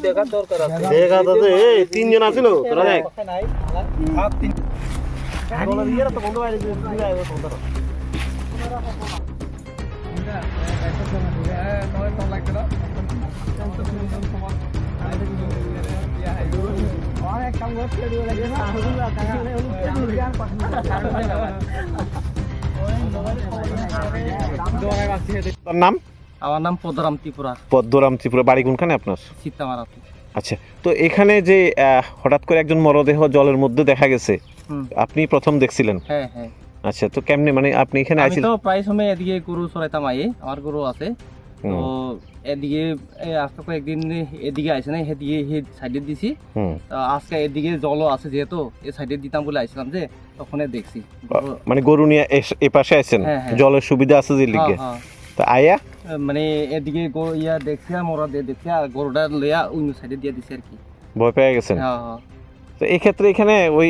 দেখার দরকার আছে। দেখা যাচ্ছে এই তিনজন আছিল তোরা দেখ নাই ভাব তিন বলা দিয়ে তো বন্ধ বাইরে দিয়ে আইবো বন্ধ তোর নাম? আমার নাম পদ্মরাম ত্রিপুরা, পদ্মরাম ত্রিপুরা। বাড়ি কোনখানে আপনার? সীতামারাতে। আচ্ছা, তো এখানে যে হঠাৎ করে একজন মরদেহ জলের মধ্যে দেখা গেছে, আপনি প্রথম দেখছিলেন? হ্যাঁ হ্যাঁ। আচ্ছা, তো কেমনে মানে আপনি এখানে আমি আইছেন? তো প্রায় সময় এদিকে গরু চড়াইতাম, আমার গরু আছে তো এদিকে আজকে কয়েকদিন এদিকে আইসে না, সেদিকে সাইডে দিছি। আজকে এদিকে জলও আছে যেহেতু এই সাইডে দিতাম বলে আইছিলাম, যে তখন দেখছি মানে গরু নিয়ে এ পাশে আইছেন, জলের সুবিধা আছে যে লিগে। তো আয়া মানে এদিকে ইয়া দেখছি আর মোরা দেখছি আর গরুটা লইয়া অন্য সাইডে দিয়ে দিছি আর কি। ভয় পেয়ে গেছেন? হ্যাঁ হ্যাঁ। তো এই ক্ষেত্রে এখানে ওই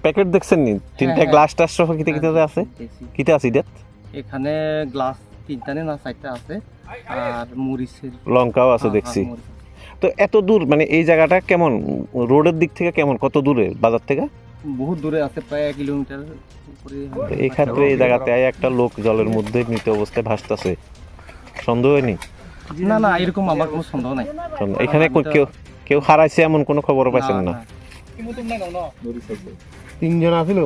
প্যাকেট দেখছেন নি, তিনটা গ্লাস টাস সহ কিতে কিতে আছে, কিতে আছে এটা? এখানে গ্লাস তিনটা না চারটা আছে, আর মরিচের লঙ্কাও আছে দেখছি। তো এত দূর মানে এই জায়গাটা কেমন, রোডের দিক থেকে কেমন, কত দূরে বাজার থেকে? বহুত দূরে আছে, প্রায় 1 কিলোমিটার উপরে। এই ক্ষেত্রে এই জায়গাতে একটা লোক জলের মধ্যে মৃত অবস্থায় ভাসতেছে, সন্দেহ হয়নি? না না, এরকম আমার কোনো সন্দেহ নাই। এখানে কেউ হারাইছে এমন কোনো খবর পাইছেন না? 3 জন আছিল।